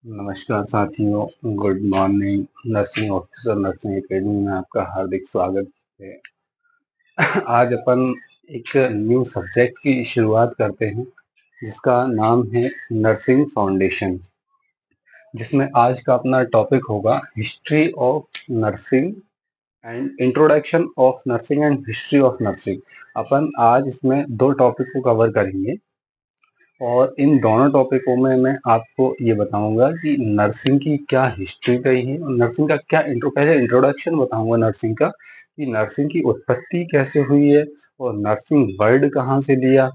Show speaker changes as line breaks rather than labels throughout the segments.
नमस्कार साथियों, good morning. Nursing officer nursing academy में आपका हार्दिक स्वागत है। आज अपन एक न्यू सब्जेक्ट की शुरुआत करते हैं जिसका नाम है नर्सिंग फाउंडेशन, जिसमें आज का अपना टॉपिक होगा history of nursing and introduction of nursing and history of nursing. अपन आज इसमें दो टॉपिक को कवर करेंगे और इन दोनों टॉपिकों में मैं आपको ये बताऊंगा कि नर्सिंग की क्या हिस्ट्री रही है और नर्सिंग का क्या पहले इंट्रोडक्शन बताऊंगा नर्सिंग का, कि नर्सिंग की उत्पत्ति कैसे हुई है और नर्सिंग वर्ड कहाँ से लिया,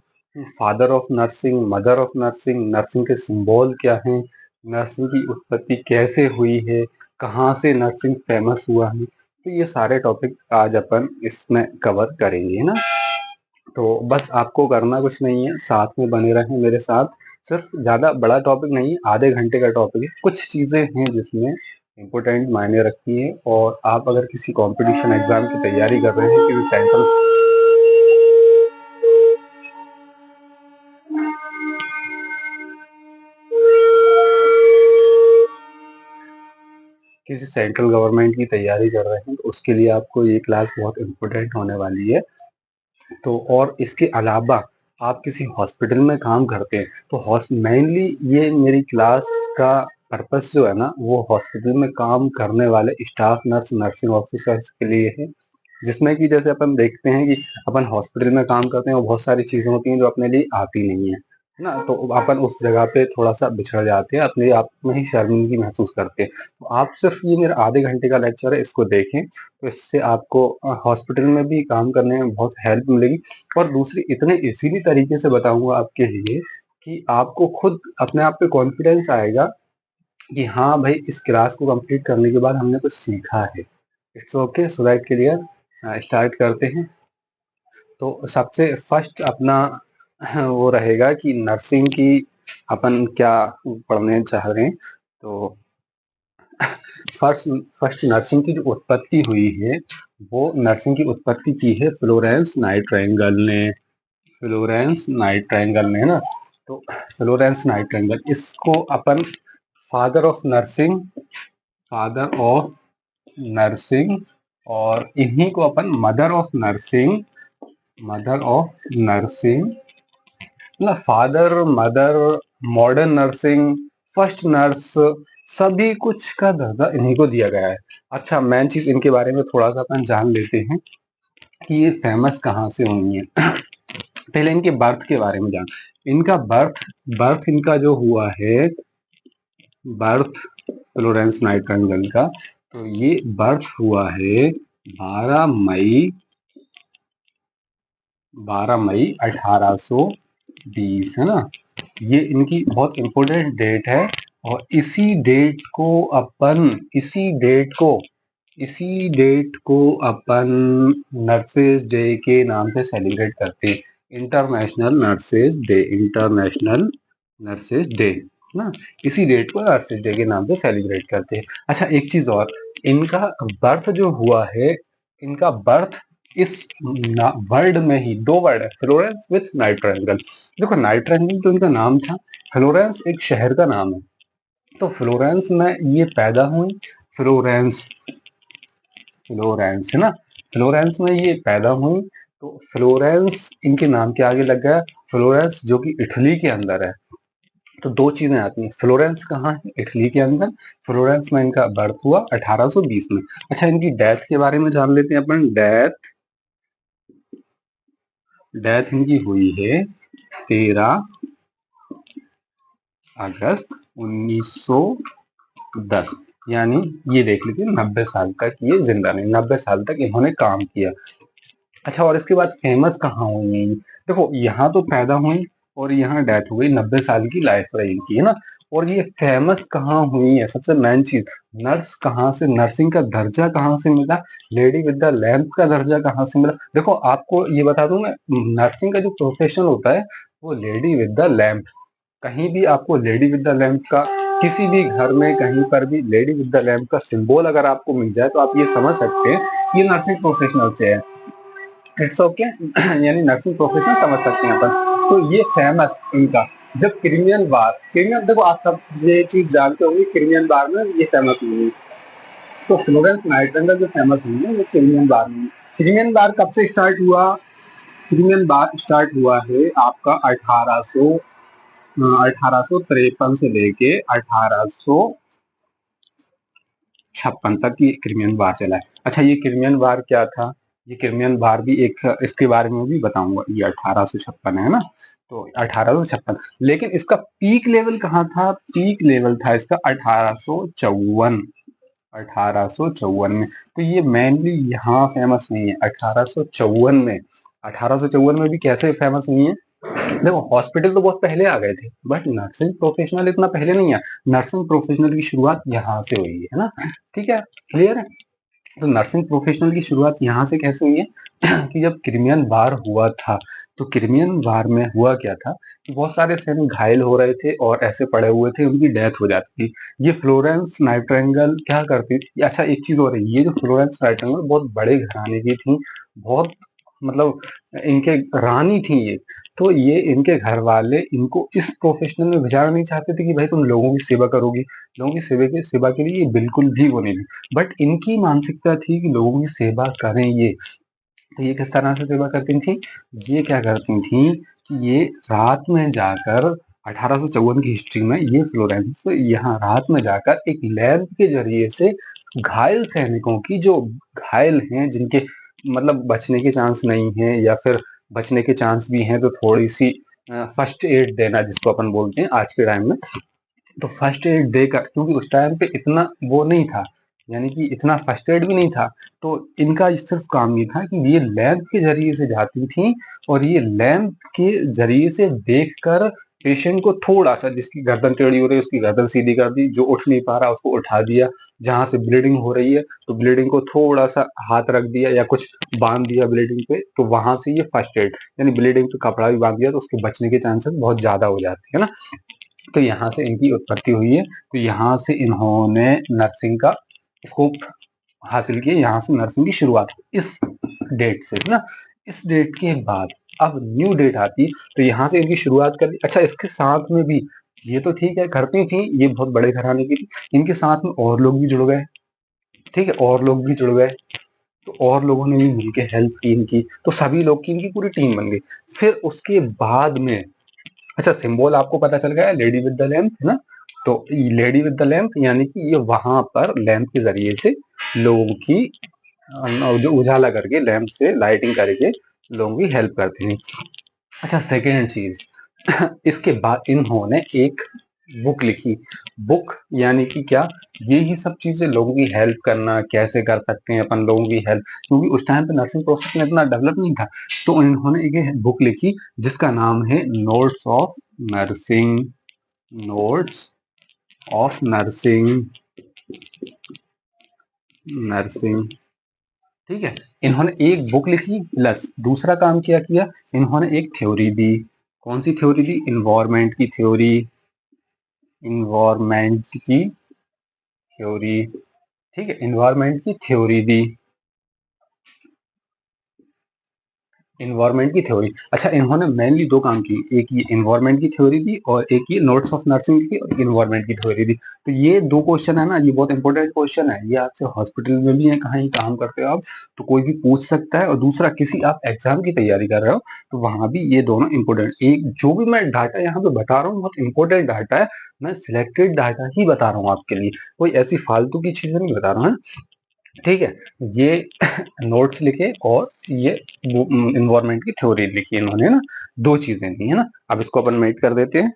father of nursing, mother of nursing, nursing के सिंबल क्या हैं, नर्सिंग की उत्पत्ति कैसे हुई है, कहाँ से नर्सिंग फेमस हुआ है। तो ये सारे टॉपिक आज अपन इसमें कवर करेंगे, है ना। तो बस आपको करना कुछ नहीं है, साथ में बने रहें मेरे साथ। सिर्फ ज़्यादा बड़ा टॉपिक नहीं है, आधे घंटे का टॉपिक है। कुछ चीज़ें हैं जिसमें इम्पोर्टेंट मायने रखती है, और आप अगर किसी कंपटीशन एग्जाम की तैयारी कर रहे हैं, किसी सेंट्रल गवर्नमेंट की तैयारी कर रहे हैं तो उसके लिए आपको ये क्लास बहुत इम्पोर्टेंट होने वाली है। तो और इसके अलावा आप किसी हॉस्पिटल में काम करते हैं तो मेनली ये मेरी क्लास का पर्पस जो है ना, वो हॉस्पिटल में काम करने वाले स्टाफ नर्स, नर्सिंग ऑफिसर्स के लिए है। जिसमें कि जैसे अपन देखते हैं कि अपन हॉस्पिटल में काम करते हैं और बहुत सारी चीजें होती हैं जो अपने लिए आती नहीं है ना, तो अपन उस जगह पे थोड़ा सा बिछड़ जाते हैं, अपने आप में ही शर्मिंदगी महसूस करते हैं। तो आप सिर्फ ये मेरा आधे घंटे का लेक्चर है, इसको देखें तो इससे आपको हॉस्पिटल में भी काम करने में बहुत हेल्प मिलेगी। और दूसरी, इतने इजीली तरीके से बताऊंगा आपके लिए कि आपको खुद अपने आप पे कॉन्फिडेंस आएगा कि हाँ भाई, इस क्लास को कंप्लीट करने के बाद हमने कुछ सीखा है। It's okay, so that clear. Start करते हैं। तो सबसे फर्स्ट अपना वो रहेगा कि नर्सिंग की अपन क्या पढ़ने चाह रहे हैं। तो फर्स्ट फर्स्ट नर्सिंग की जो उत्पत्ति हुई है, वो नर्सिंग की उत्पत्ति की है फ्लोरेंस नाइटिंगेल ने। फ्लोरेंस नाइटिंगेल ने, है ना। तो फ्लोरेंस नाइटिंगेल, इसको अपन father of nursing, father of nursing, और इन्हीं को अपन mother of nursing, mother of nursing, मतलब father, mother, modern nursing, first nurse, सभी कुछ का दर्जा इन्हीं को दिया गया है। अच्छा, मेन चीज इनके बारे में थोड़ा सा अपन जान लेते हैं कि ये फेमस कहाँ से हुई है। पहले इनके बर्थ के बारे में जान। इनका बर्थ बर्थ इनका जो हुआ है, बर्थ फ्लोरेंस नाइटिंगेल का, तो ये बर्थ हुआ है 12 मई 1820, है ना। ये इनकी बहुत इंपॉर्टेंट डेट है, और इसी डेट को अपन नर्सेज डे के नाम से सेलिब्रेट करते हैं। International nurses day, international nurses day ना, इसी डेट को नर्सेज डे के नाम से सेलिब्रेट करते हैं। अच्छा, एक चीज और, इनका बर्थ जो हुआ है, इनका बर्थ इस वर्ड में ही दो वर्ड है, फ्लोरेंस विथ नाइटिंगेल। देखो, नाइटिंगेल तो इनका नाम था, फ्लोरेंस एक शहर का नाम है। तो फ्लोरेंस में ये पैदा हुई, फ्लोरेंस, फ्लोरेंस, है ना। फ्लोरेंस में ये पैदा हुई, तो फ्लोरेंस इनके नाम के आगे लग गया। फ्लोरेंस जो कि इटली के अंदर है। तो दो चीजें आती हैं, फ्लोरेंस कहाँ है, इटली के अंदर। फ्लोरेंस में इनका बर्थ हुआ 1820 में। अच्छा, इनकी डेथ के बारे में जान लेते हैं अपन। डेथ डेथ इनकी हुई है 13 अगस्त 1910। यानी ये देख लीजिए, 90 साल तक ये जिंदा नहीं, 90 साल तक इन्होंने काम किया। अच्छा, और इसके बाद फेमस कहाँ हुई है? देखो, यहाँ तो पैदा हुई और यहाँ डेथ हो गई, 90 साल की लाइफ रही इनकी, है ना। और ये फेमस कहाँ हुई है, सबसे मेन चीज, नर्स कहाँ से, नर्सिंग का दर्जा कहाँ से मिला, लेडी विद द लैम्प का दर्जा कहाँ से मिला। देखो, आपको ये बता दूं मैं, नर्सिंग का जो प्रोफेशन होता है वो लेडी विद द लैम्प। कहीं भी आपको लेडी विद द लैम्प का, किसी भी घर में कहीं पर भी लेडी विद द लैम्प का सिंबल अगर आपको मिल जाए तो आप ये समझ सकते हैं कि ये नर्सिंग प्रोफेशनल से है। इट्स ओके, यानी नर्सिंग प्रोफेशन समझ सकते हैं अपन। तो ये फेमस इनका जब क्रिमियन देखो आप सब ये चीज जानते होंगे, क्रिमियन बार में ये फेमस हुई, तो फ्लोरेंस नाइटिंगेल जो फेमस हुई है वो क्रिमियन बार में। क्रिमियन बार कब से स्टार्ट हुआ? क्रिमियन बार स्टार्ट हुआ है आपका 1853 से लेके 1856 तक ये क्रिमियन बार चला है। अच्छा, ये क्रिमियन बार क्या था? ये क्रिमियन बार भी एक, इसके बारे में भी बताऊंगा। ये 1856 है ना, तो 1856, लेकिन इसका पीक लेवल कहाँ था? पीक लेवल था इसका 1854, 1854 में। तो ये मेनली यहाँ फेमस नहीं है 1854 में। 1854 में भी कैसे फेमस नहीं है? देखो, हॉस्पिटल तो बहुत पहले आ गए थे, बट नर्सिंग प्रोफेशनल इतना पहले नहीं है। नर्सिंग प्रोफेशनल की शुरुआत यहाँ से हुई है ना। ठीक है, क्लियर है? तो नर्सिंग प्रोफेशनल की शुरुआत यहाँ से कैसे हुई है? कि जब क्रिमियन वार हुआ था, तो क्रिमियन वार में हुआ क्या था कि बहुत सारे सैनिक घायल हो रहे थे और ऐसे पड़े हुए थे, उनकी डेथ हो जाती थी। ये फ्लोरेंस नाइटिंगेल क्या करती थी? अच्छा, एक चीज और है, ये जो फ्लोरेंस नाइटिंगेल बहुत बड़े घराने की थी, बहुत, मतलब इनके रानी थी ये। तो ये इनके घर वाले इनको इस प्रोफेशनल में भेजना नहीं चाहते थे कि भाई तुम लोगों की सेवा करोगी। लोगों की सेवा के लिए ये बिल्कुल भी वो नहीं थी, बट इनकी मानसिकता थी कि लोगों की सेवा करें ये। तो ये किस तरह से सेवा करती थी? ये क्या करती थी कि ये रात में जाकर, 1854 की हिस्ट्री में ये फ्लोरेंस यहाँ रात में जाकर एक लैंप के जरिए से घायल सैनिकों की, जो घायल हैं, जिनके मतलब बचने के चांस नहीं है, या फिर बचने के चांस भी हैं तो थोड़ी सी फर्स्ट एड देना, जिसको अपन बोलते हैं आज के टाइम में। तो फर्स्ट एड देकर, क्योंकि उस टाइम पे इतना वो नहीं था, यानी कि इतना फर्स्ट एड भी नहीं था, तो इनका सिर्फ काम ये था कि ये लैंप के जरिए से जाती थी, और ये लैंप के जरिए से देखकर पेशेंट को थोड़ा सा, जिसकी गर्दन टेढ़ी हो रही है उसकी गर्दन सीधी कर दी, जो उठ नहीं पा रहा उसको उठा दिया, जहां से ब्लीडिंग हो रही है तो ब्लीडिंग को थोड़ा सा हाथ रख दिया या कुछ बांध दिया ब्लीडिंग पे, तो वहां से ये फर्स्ट एड, यानी ब्लीडिंग पे कपड़ा भी बांध दिया तो उसके बचने के चांसेस बहुत ज्यादा हो जाते हैं ना। तो यहाँ से इनकी उत्पत्ति हुई है। तो यहाँ से इन्होंने नर्सिंग का स्कोप हासिल किया, यहाँ से नर्सिंग की शुरुआत इस डेट से ना। इस डेट के बाद अब न्यू डेट आती, तो यहाँ से इनकी शुरुआत कर दी। अच्छा, इसके साथ में भी, ये तो ठीक है करती थी, ये बहुत बड़े घराने की थी, इनके साथ में और लोग भी जुड़ गए। ठीक है, और लोग भी जुड़ गए, तो और लोगों ने भी मिलकर हेल्प की इनकी, तो सभी लोग की इनकी पूरी टीम बन गई। फिर उसके बाद में, अच्छा, सिंबल आपको पता चल गया, लेडी विद द लैम्प है ना। तो लेडी विद द लैम्प यानी कि ये वहां पर लैंप के जरिए से लोगों की जो उजाला करके लैंप से लाइटिंग करके लोगों की हेल्प करती थी। अच्छा, सेकेंड चीज, इसके बाद इन्होंने एक बुक लिखी। बुक यानी कि क्या? ये ही सब चीजें, लोगों की हेल्प करना, कैसे कर सकते हैं अपन लोगों की हेल्प, क्योंकि उस टाइम पे नर्सिंग प्रोफेशन इतना डेवलप नहीं था। तो इन्होंने एक बुक लिखी जिसका नाम है notes of nursing, notes of nursing, nursing. ठीक है, इन्होंने एक बुक लिखी, प्लस दूसरा काम क्या किया, इन्होंने एक थ्योरी दी। कौन सी थ्योरी दी? इन्वायरमेंट की थ्योरी, इन्वायरमेंट की थ्योरी। ठीक है, इन्वायरमेंट की थ्योरी दी, इन्वायरमेंट की थ्योरी। अच्छा, इन्होंने मेनली दो काम किए, एक ये इन्वायरमेंट की थ्योरी दी और एक ये नोट्स ऑफ नर्सिंग की और इन्वायरमेंट की थ्योरी दी। तो ये दो क्वेश्चन है ना, ये बहुत इंपॉर्टेंट क्वेश्चन है, ये आपसे हॉस्पिटल में भी है, कहीं काम करते हो आप तो कोई भी पूछ सकता है, और दूसरा किसी आप एग्जाम की तैयारी कर रहे हो तो वहां भी ये दोनों इंपॉर्टेंट, एक जो भी मैं डाटा यहाँ पे बता रहा हूँ बहुत इंपॉर्टेंट डाटा है, मैं सिलेक्टेड डाटा ही बता रहा हूँ आपके लिए, कोई ऐसी फालतू की चीजें नहीं बता रहा हूँ। ठीक है, ये नोट्स लिखे और ये इन्वायरमेंट की थ्योरी लिखी इन्होंने ना, दो चीजें दी है ना। अब इसको अपन मेट कर देते हैं।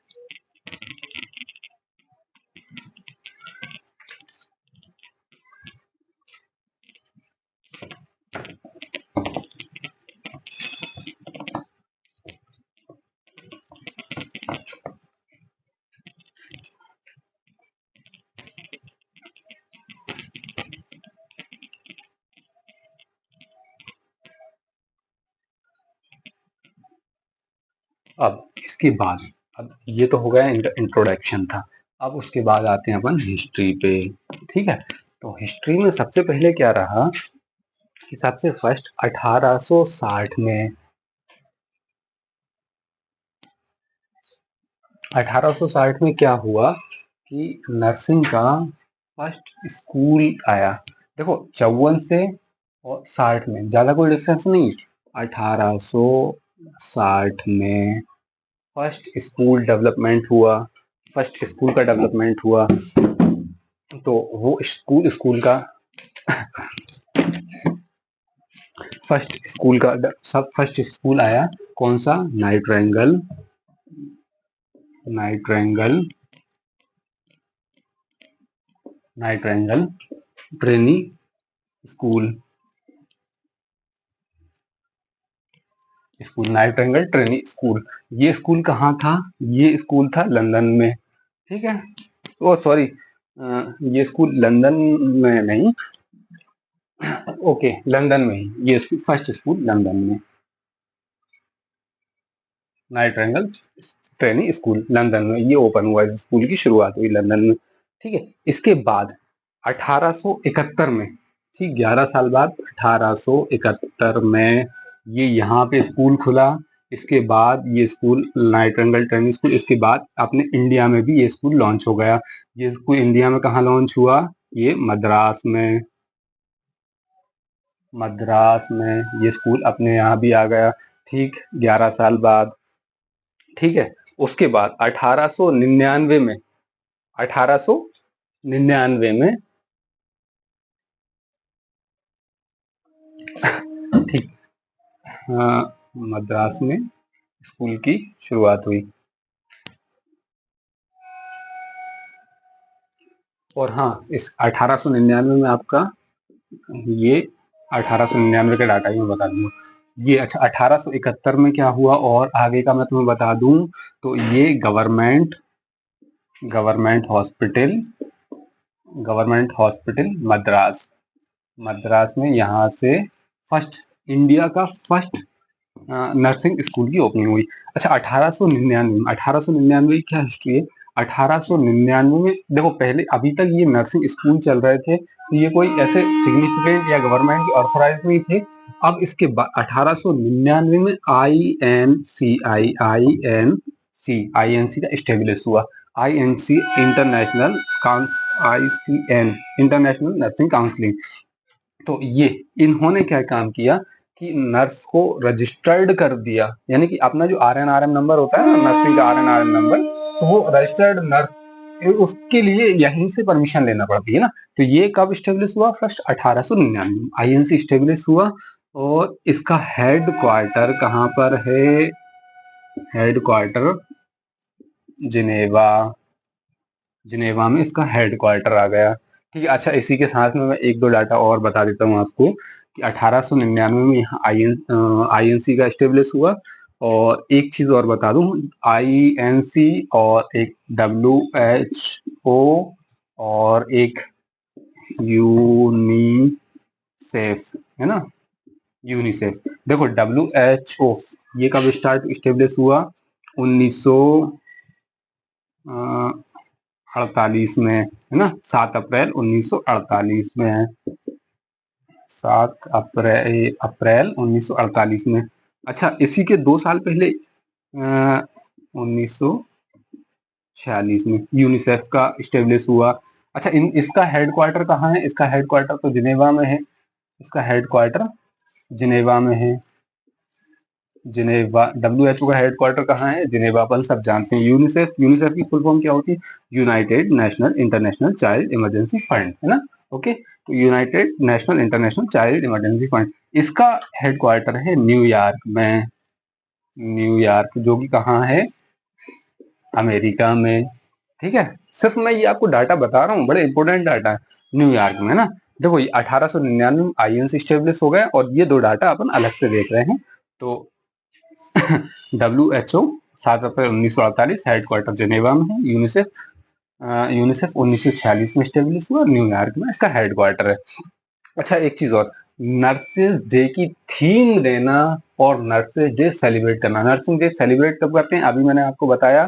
अब इसके बाद, अब ये तो हो गया इनका इंट्रोडक्शन था। अब उसके बाद आते हैं अपन हिस्ट्री पे। ठीक है, तो हिस्ट्री में सबसे पहले क्या रहा कि सबसे फर्स्ट 1860 में, 1860 में क्या हुआ कि नर्सिंग का फर्स्ट स्कूल आया। देखो 54 से और 60 में ज़्यादा कोई डिफरेंस नहीं। 1860 में फर्स्ट स्कूल डेवलपमेंट हुआ, फर्स्ट स्कूल का डेवलपमेंट हुआ। तो वो स्कूल का फर्स्ट स्कूल आया कौन सा? नाइट्रेंगल ट्रेनी स्कूल नाइट्रेंगल ट्रेनी स्कूल। ये स्कूल कहाँ था? ये स्कूल था लंदन में, ठीक है। ओ सॉरी, ये स्कूल लंदन में नहीं, ओके लंदन में ही ये स्कूल, फर्स्ट स्कूल लंदन में, नाइट्रेंगल ट्रेनी स्कूल लंदन में ये ओपन हुआ। इस स्कूल की शुरुआत हुई लंदन में, ठीक है। इसके बाद 1871 में, ठीक 11 साल बाद 1871 में ये यहाँ पे स्कूल खुला। इसके बाद ये स्कूल नाइट्रेंगल ट्रेनिंग स्कूल, इसके बाद अपने इंडिया में भी ये स्कूल लॉन्च हो गया। ये स्कूल इंडिया में कहाँ लॉन्च हुआ? ये मद्रास में, ये स्कूल अपने यहाँ भी आ गया, ठीक 11 साल बाद, ठीक है। उसके बाद 1899 में, 1899 में, ठीक, मद्रास में स्कूल की शुरुआत हुई। और हाँ, इस 1899 में आपका ये 1899 का डाटा ही मैं बता दूंगा ये। अच्छा 1871 में क्या हुआ और आगे का मैं तुम्हें बता दूं तो ये गवर्नमेंट हॉस्पिटल मद्रास में यहाँ से फर्स्ट, इंडिया का फर्स्ट नर्सिंग स्कूल की ओपनिंग हुई। अच्छा 1899 की क्या हिस्ट्री है? 1899 में देखो, पहले अभी तक ये नर्सिंग स्कूल चल रहे थे, तो ये कोई ऐसे सिग्निफिकेंट या गवर्नमेंट की ऑथराइज नहीं थे। अब इसके बाद 1899 में आईएनसी का स्टेब्लिश हुआ। INC international nursing counselling. तो ये इन्होंने क्या काम किया कि नर्स को रजिस्टर्ड कर दिया, यानी कि अपना जो RNRM नंबर होता है ना, नर्सिंग का RNRM नंबर, तो वो रजिस्टर्ड नर्स, उसके लिए यहीं से परमिशन लेना पड़ती है ना। तो ये कब स्टेब्लिश हुआ? फर्स्ट 1899 आईएनसी स्टेब्लिश हुआ। और इसका हेड क्वार्टर कहाँ पर है? हेड क्वार्टर जिनेवा में इसका हेड क्वार्टर आ गया, ठीक है। अच्छा इसी के साथ में मैं एक दो डाटा और बता देता हूँ आपको कि 1899 में यहाँ आईएनसी का स्टेब्लिश हुआ। और एक चीज और बता दूं, आईएनसी और एक WHO और एक यूनिसेफ, है ना, यूनिसेफ। देखो WHO ये कब स्टेब्लिश हुआ? 1948 में, है ना, 7 अप्रैल 1948 में है, 7 अप्रैल 1948 में। अच्छा इसी के 2 साल पहले 1946 में यूनिसेफ का स्टेब्लिश हुआ। अच्छा इसका हेडक्वार्टर कहाँ है? इसका हेडक्वार्टर तो जिनेवा में है, इसका हेडक्वार्टर जिनेवा में है। जिनेवा, WHO का हेडक्वार्टर कहाँ है? जिनेवा, अपन सब जानते हैं। यूनिसेफ की फुल फॉर्म क्या होती है? United national international child emergency fund, है ना, ओके। तो United national international child emergency fund, इसका हेडक्वार्टर है न्यूयॉर्क में, जो कि कहाँ है? अमेरिका में, ठीक है। सिर्फ मैं ये आपको डाटा बता रहा हूँ, बड़े इंपॉर्टेंट डाटा है, न्यूयॉर्क में, है ना। देखो ये 1899 में आईएनसी स्टेब्लिश हो गए और ये दो डाटा अपन अलग से देख रहे हैं। तो WHO 7 अप्रैल 1948 हेडक्वार्टर जेनेवा में है। यूनिसेफ 1946 में स्टेब्लिश हुआ, न्यूयॉर्क में इसका हेडक्वार्टर है। अच्छा एक चीज और, नर्सेज डे की थीम देना और नर्सेज डे सेलिब्रेट करना। नर्सिंग डे सेलिब्रेट कब करते हैं? अभी मैंने आपको बताया,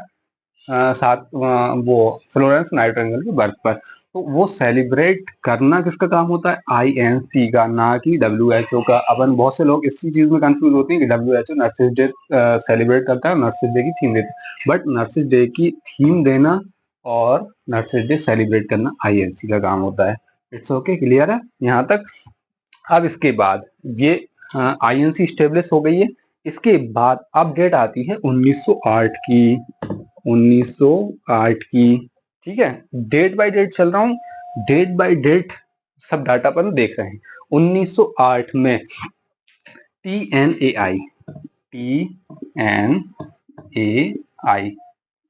वो फ्लोरेंस नाइटिंगेल की बर्थ पर। तो वो सेलिब्रेट करना किसका काम होता है, INC का, ना कि WHO का। अपन बहुत से लोग इसी चीज में कंफ्यूज होते हैं कि WHO नर्सिस डे सेलिब्रेट करता है, नर्सिस डे की थीम देता है, बट नर्सिस डे की थीम देना और नर्सिस डे सेलिब्रेट करना INC का काम होता है। इट्स ओके, क्लियर है यहाँ तक। अब इसके बाद ये INC स्टेब्लिश हो गई है। इसके बाद अब डेट आती है 1908 की, 1908 की, ठीक है। डेट बाय डेट चल रहा हूं, डेट बाय डेट सब डाटा अपन देख रहे हैं। 1908 में TNAI, TNAI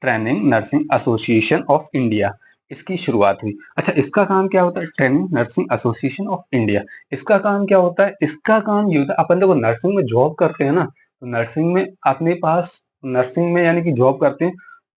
training nursing association of India, इसकी शुरुआत हुई। अच्छा, इसका काम क्या होता है, training nursing association of India, इसका काम क्या होता है, इसका काम ये होता है, अपन देखो नर्सिंग में जॉब करते हैं ना, तो नर्सिंग में अपने पास, नर्सिंग में यानी कि जॉब करते हैं,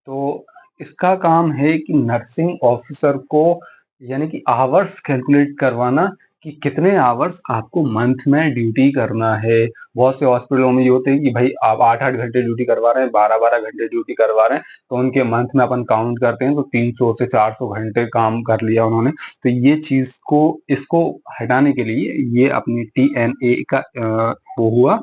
तो इसका काम है कि नर्सिंग ऑफिसर को यानी कि आवर्स कैलकुलेट करवाना कि कितने आवर्स आपको मंथ में ड्यूटी करना है। बहुत से हॉस्पिटलों में ये होते हैं कि भाई आप 8-8 घंटे ड्यूटी करवा रहे हैं, 12-12 घंटे ड्यूटी करवा रहे हैं, तो उनके मंथ में अपन काउंट करते हैं तो 300 से 400 घंटे काम कर लिया उन्होंने। तो ये चीज को, इसको हटाने के लिए ये अपनी TNA का वो हुआ,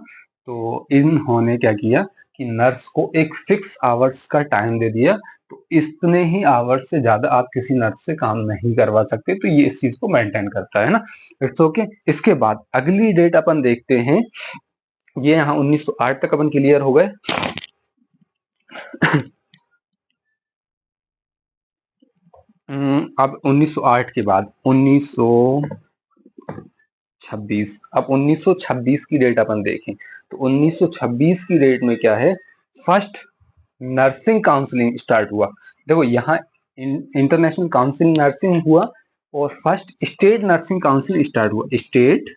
तो इन्होंने क्या किया कि नर्स को एक फिक्स आवर्स का टाइम दे दिया, तो इतने ही आवर्स से ज्यादा आप किसी नर्स से काम नहीं करवा सकते। तो ये इस चीज को मेंटेन करता है ना। It's okay. इसके बाद अगली डेट अपन देखते हैं, ये यहाँ 1908 तक अपन क्लियर हो गए। अब 1908 के बाद 1926, अब 1926 की डेट अपन देखें तो 1926 की डेट में क्या है, फर्स्ट नर्सिंग काउंसलिंग स्टार्ट हुआ। देखो यहाँ इंटरनेशनल काउंसिल नर्सिंग हुआ और first state nursing council start हुआ। State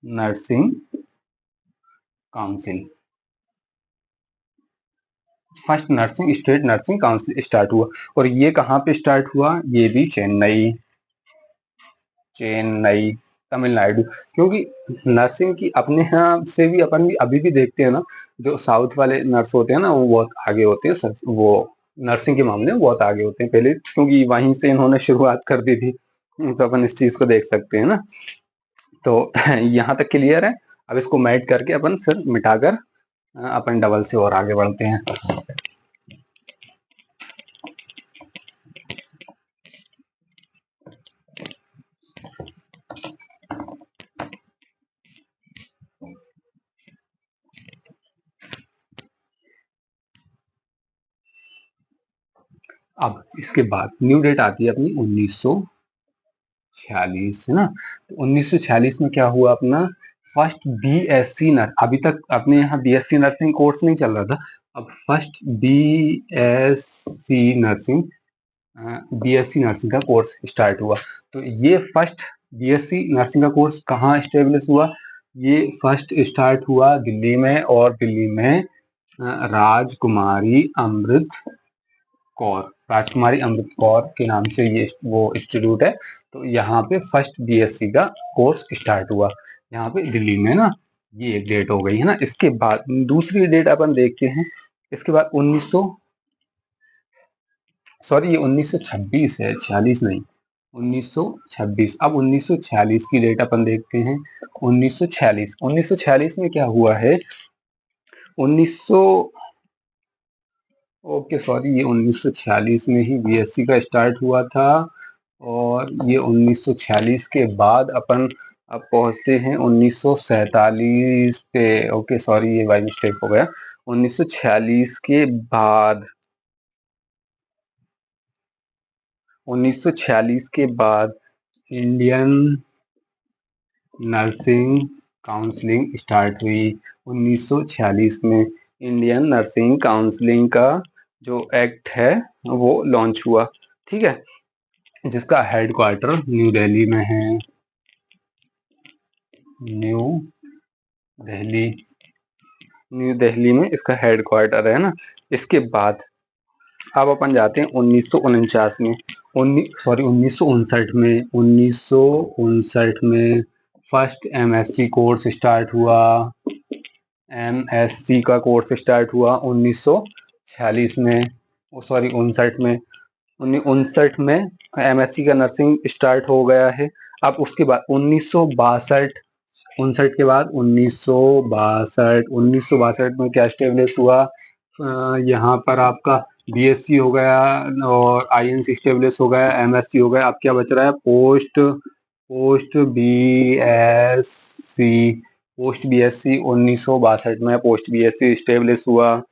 nursing council, first nursing state nursing council start हुआ। और ये कहाँ पे स्टार्ट हुआ, ये भी चेन्नई, चेन्नई तमिलनाडु। क्योंकि नर्सिंग की अपने यहाँ से भी अपन भी अभी भी देखते हैं ना, जो साउथ वाले नर्स होते हैं ना वो बहुत आगे होते हैं सर, वो नर्सिंग के मामले में बहुत आगे होते हैं पहले, क्योंकि वहीं से इन्होंने शुरुआत कर दी थी। तो अपन इस चीज को देख सकते हैं ना। तो यहाँ तक क्लियर है। अब इसको मैट करके अपन फिर मिटाकर अपन डबल से और आगे बढ़ते हैं। अब इसके बाद न्यू डेट आती है अपनी 1946, है ना। तो 1946 में क्या हुआ अपना, फर्स्ट BSc नर्स, अभी तक अपने यहाँ BSc नर्सिंग कोर्स नहीं चल रहा था, अब फर्स्ट BSc नर्सिंग का कोर्स स्टार्ट हुआ। तो ये फर्स्ट BSc नर्सिंग का कोर्स कहाँ स्टेब्लिश हुआ, ये फर्स्ट स्टार्ट हुआ दिल्ली में, और दिल्ली में राजकुमारी अमृत कौर, राजकुमारी अमृत कौर के नाम से ये वो इंस्टीट्यूट है। तो यहाँ पे फर्स्ट BSc का कोर्स स्टार्ट हुआ यहाँ पे दिल्ली में ना। ये एक डेट हो गई है ना। इसके बाद दूसरी डेट अपन देखते हैं। इसके बाद 1926 है, 46 नहीं, 1926। अब 1946 की डेट अपन देखते हैं। 1946 में क्या हुआ है, 1900 ओके सॉरी, ये 1946 में ही BSc का स्टार्ट हुआ था। और ये 1946 के बाद अपन अब पहुंचते हैं 1947 पे। ओके सॉरी, ये बाई मिस्टेक हो गया। 1946 के बाद, 1946 के बाद इंडियन नर्सिंग काउंसलिंग स्टार्ट हुई। 1946 में इंडियन नर्सिंग काउंसलिंग का जो एक्ट है वो लॉन्च हुआ, ठीक है, जिसका हेडक्वार्टर न्यू दिल्ली में है। न्यू दिल्ली, न्यू दिल्ली में इसका हेडक्वार्टर है ना। इसके बाद अब अपन जाते हैं 1949 में, 1959 में, 1959 में फर्स्ट MSc कोर्स स्टार्ट हुआ। MSc का कोर्स स्टार्ट हुआ 1946 में। सॉरी 59 में, 1959 में एमएससी का नर्सिंग स्टार्ट हो गया है। अब उसके बाद 1962, 59 के बाद 1962 में क्या स्टेब्लिश हुआ, यहाँ पर आपका बीएससी हो गया और आईएनसी स्टेब्लिश हो गया, एमएससी हो गया। अब क्या बच रहा है, post post BSc, post BSc 1962 में पोस्ट बीएससी स्टेब्लिश हुआ,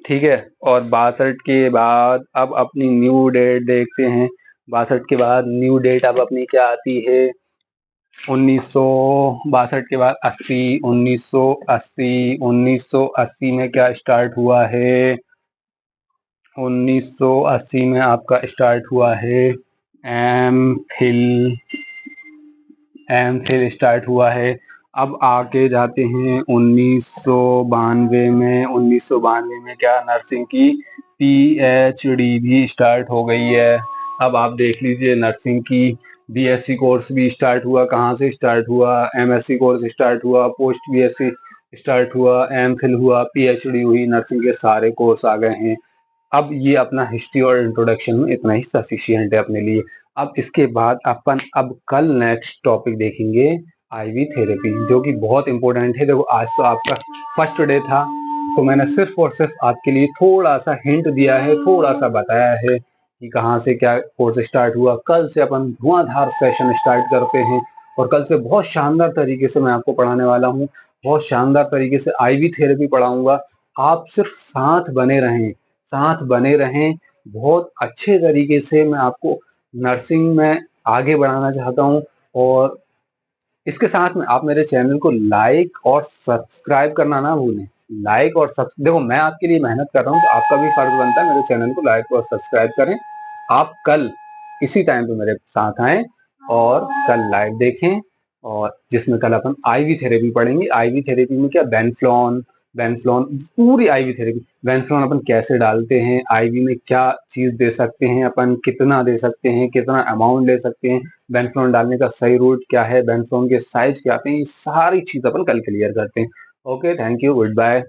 ठीक है। और 62 के बाद अब अपनी न्यू डेट देखते हैं। 62 के बाद न्यू डेट अब अपनी क्या आती है, 1962 के बाद 80, 1980, 1980 में क्या स्टार्ट हुआ है, 1980 में आपका स्टार्ट हुआ है एम फिल, एमफिल स्टार्ट हुआ है। अब आगे जाते हैं 1992 में, 1992 में क्या नर्सिंग की पीएचडी भी स्टार्ट हो गई है। अब आप देख लीजिए नर्सिंग की बीएससी कोर्स भी स्टार्ट हुआ, कहाँ से स्टार्ट हुआ, एमएससी कोर्स स्टार्ट हुआ, पोस्ट बीएससी स्टार्ट हुआ, एमफिल हुआ, पीएचडी हुई, नर्सिंग के सारे कोर्स आ गए हैं। अब ये अपना हिस्ट्री और इंट्रोडक्शन में इतना ही सफिशिएंट है अपने लिए। अब इसके बाद अपन अब कल नेक्स्ट टॉपिक देखेंगे आईवी थेरेपी, जो कि बहुत इंपॉर्टेंट है। देखो आज तो आपका फर्स्ट डे था, तो मैंने सिर्फ और सिर्फ आपके लिए थोड़ा सा हिंट दिया है, थोड़ा सा बताया है कि कहाँ से क्या कोर्स स्टार्ट हुआ। कल से अपन धुआंधार सेशन स्टार्ट करते हैं और कल से बहुत शानदार तरीके से मैं आपको पढ़ाने वाला हूँ, बहुत शानदार तरीके से आईवी थेरेपी पढ़ाऊंगा। आप सिर्फ साथ बने रहें, साथ बने रहें। बहुत अच्छे तरीके से मैं आपको नर्सिंग में आगे बढ़ाना चाहता हूँ। और इसके साथ में आप मेरे चैनल को लाइक और सब्सक्राइब करना ना भूलें। लाइक और देखो मैं आपके लिए मेहनत कर रहा हूँ, तो आपका भी फर्ज बनता है मेरे चैनल को लाइक और सब्सक्राइब करें। आप कल इसी टाइम पे मेरे साथ आएं और कल लाइव देखें, और जिसमें कल अपन आईवी थेरेपी पढ़ेंगे। आईवी थेरेपी में क्या, बेनफ्लॉन, बेनफ्लॉन पूरी आईवी थेरेपी, बेनफ्लॉन अपन कैसे डालते हैं, आईवी में क्या चीज दे सकते हैं अपन, कितना दे सकते हैं, कितना अमाउंट ले सकते हैं, बेनफ्लॉन डालने का सही रूट क्या है, बेनफ्लॉन के साइज क्या आते हैं, ये सारी चीज अपन कल क्लियर करते हैं। Okay, thank you, good bye.